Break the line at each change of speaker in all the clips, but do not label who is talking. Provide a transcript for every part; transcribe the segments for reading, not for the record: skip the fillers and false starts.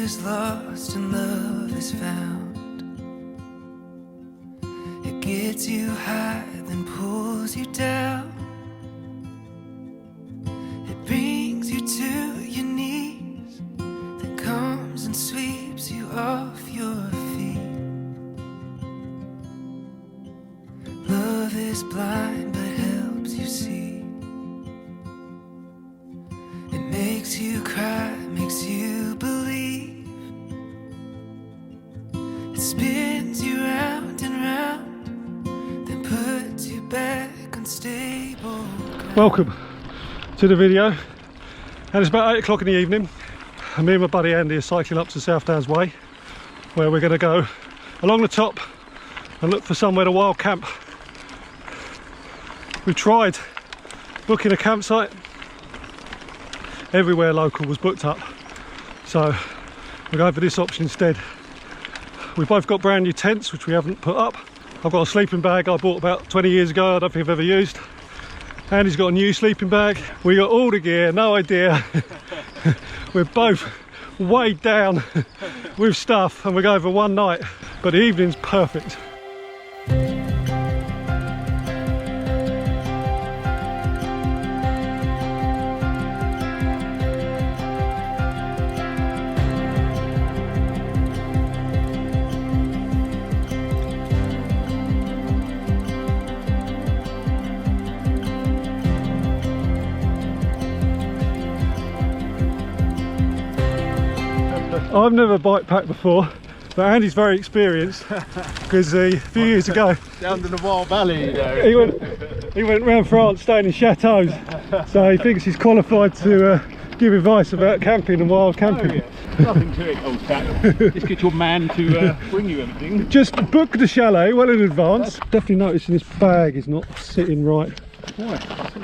is lost and love is found. It gets you high, then pulls you down. It brings you to your knees, then comes and sweeps you off your feet. Love is blind but helps you see. It makes you cry, makes you believe. It spins you round and round, then puts you back on stable ground.
Welcome to the video, and it's about 8 o'clock in the evening, and me and my buddy Andy are cycling up to South Downs Way, where we're going to go along the top and look for somewhere to wild camp. We've tried booking a campsite, everywhere local was booked up, so we're going for this option instead. We've both got brand new tents which we haven't put up. I've got a sleeping bag I bought about 20 years ago, I don't think I've ever used. Andy's got a new sleeping bag. We got all the gear, no idea. We're both weighed down with stuff, and we're going for one night, but the evening's perfect. I've never bike packed before, but Andy's very experienced because a few years ago
down to the Wild Valley, you know.
he went around France staying in chateaus, so he thinks he's qualified to give advice about camping and wild camping.
Oh, yeah. Nothing to it, old chap. Just get your man to bring you everything.
Just book the chalet well in advance. Definitely noticing this bag is not sitting right.
Why?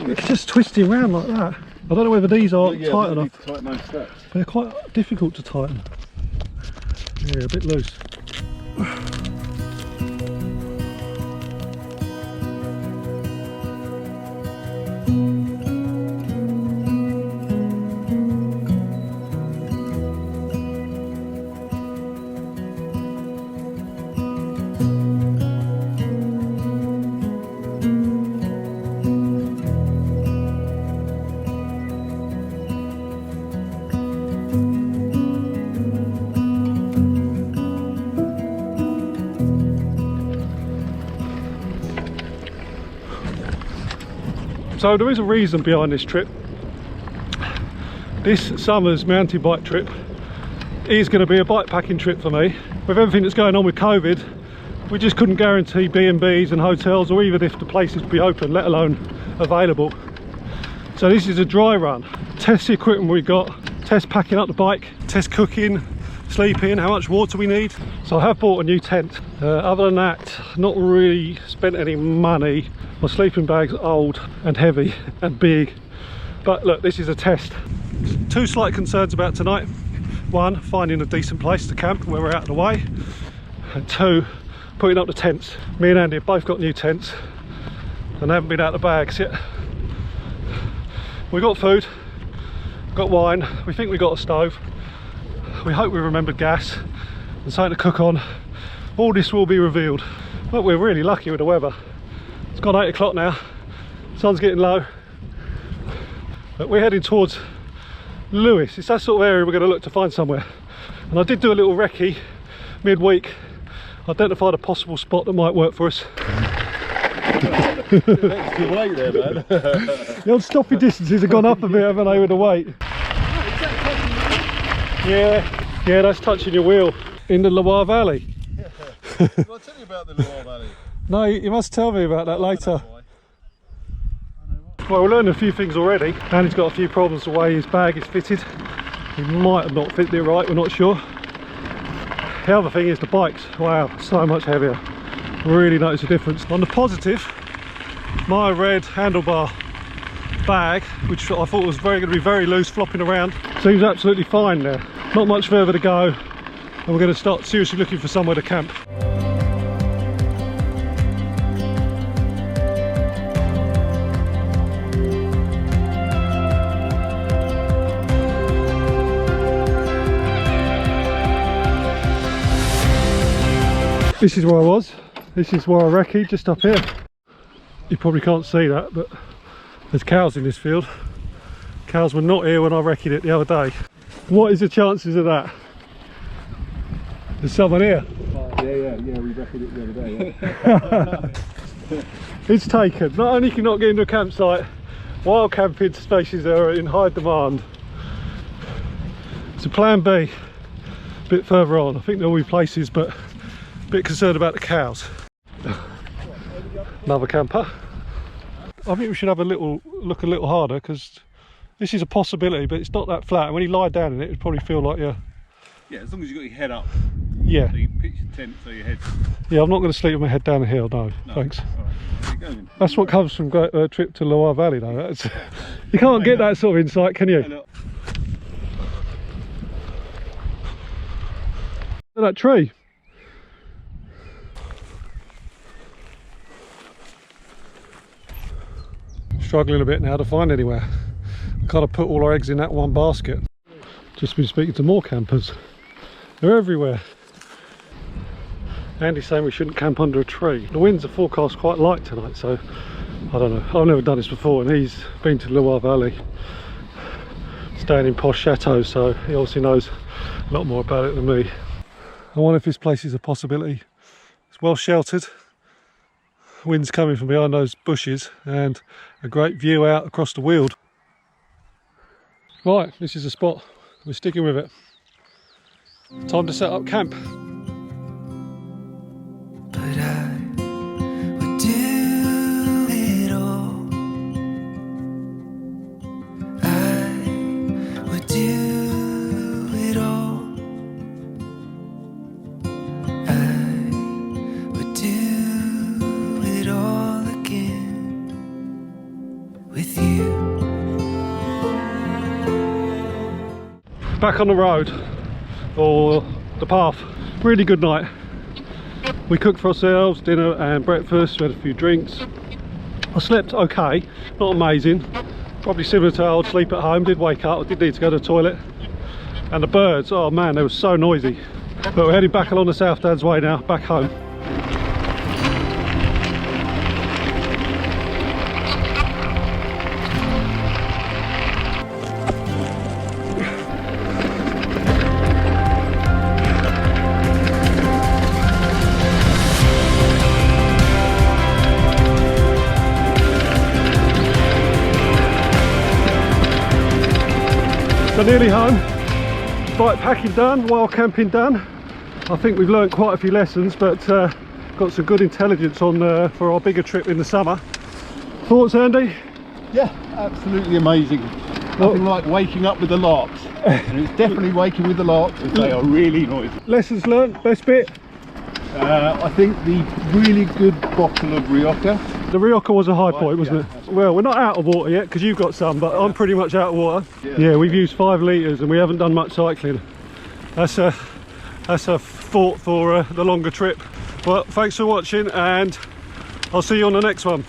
It's just twisting around like that. I don't know whether these are tight enough.
Tighten those straps.
They're quite difficult to tighten. Yeah, a bit loose. So there is a reason behind this trip. This summer's mountain bike trip is going to be a bike packing trip for me. With everything that's going on with COVID, we just couldn't guarantee B&Bs and hotels, or even if the places would be open, let alone available. So this is a dry run. Test the equipment we got, test packing up the bike, test cooking, sleeping, how much water we need. So I have bought a new tent. Other than that, not really spent any money. My sleeping bag's old and heavy and big, but look, this is a test. Two slight concerns about tonight. One, finding a decent place to camp where we're out of the way, and two, putting up the tents. Me and Andy have both got new tents and they haven't been out of the bags yet. We got food, got wine, we think we got a stove, we hope we remembered gas and something to cook on. All this will be revealed, but we're really lucky with the weather. It's gone 8 o'clock now, sun's getting low, but we're heading towards Lewis. It's that sort of area we're going to look to find somewhere. And I did do a little recce midweek, identified a possible spot that might work for us.
Extra weight there, man.
The old stopping distances have gone up a bit, haven't they, with the weight? Yeah, that's touching your wheel in the Loire Valley.
Did I tell you about the Loire Valley?
No, you must tell me about that later. Well, we learned a few things already, and he's got a few problems the way his bag is fitted. He might have not fitted it right, we're not sure. The other thing is the bikes. Wow, so much heavier. Really notice a difference. On the positive, my red handlebar bag, which I thought was going to be very loose, flopping around, seems absolutely fine now. Not much further to go, and we're going to start seriously looking for somewhere to camp. This is where I was. This is where I recce, just up here. You probably can't see that, but there's cows in this field. Cows were not here when I recce'd it the other day. What is the chances of that? There's someone here.
Yeah, we recce'd it the other day. Yeah.
It's taken. Not only can you not get into a campsite, wild camping spaces are in high demand. So plan B, a bit further on. I think there'll be places, but a bit concerned about the cows. Another camper. I think we should have a little look a little harder, because this is a possibility, but it's not that flat. And when you lie down in it, it'd probably feel like you're...
Yeah, as long as you've got your head up.
Yeah.
So you pitch your tent so your head's...
Yeah, I'm not going to sleep with my head down the hill, no. Thanks.
All right. There you go then.
That's what comes from a trip to Loire Valley, though. That's, you can't get that sort of insight, can you?
Hey, look.
Look at that tree. Struggling a bit now to find anywhere. Kind of put all our eggs in that one basket. Just been speaking to more campers. They're everywhere. Andy's saying we shouldn't camp under a tree. The winds are forecast quite light tonight, so I don't know. I've never done this before, and he's been to Loire Valley, staying in posh chateaus, so he obviously knows a lot more about it than me. I wonder if this place is a possibility. It's well sheltered. Wind's coming from behind those bushes, and a great view out across the Weald. Right, this is the spot. We're sticking with it. Time to set up camp.
But I would do it all. I would do it all. I would do it all again with you.
Back on the road, or the path. Really good night. We cooked for ourselves dinner and breakfast. We had a few drinks. I slept okay, not amazing, probably similar to how I'd sleep at home. Did wake up, I did need to go to the toilet. And the birds, oh man, they were so noisy. But we're heading back along the South Downs Way now, back home. So nearly home, bike packing done, wild camping done. I think we've learned quite a few lessons, but got some good intelligence on for our bigger trip in the summer. Thoughts, Andy?
Yeah, absolutely amazing. Nothing like waking up with the larks. And it's definitely waking with the larks, because they are really noisy.
Lessons learned, best bit?
I think the really good bottle of Rioja.
The Rioja was a high point, wasn't it? Well, we're not out of water yet, because you've got some, but I'm pretty much out of water. Yeah, we've used 5 litres and we haven't done much cycling. That's a thought for the longer trip. Well, thanks for watching, and I'll see you on the next one.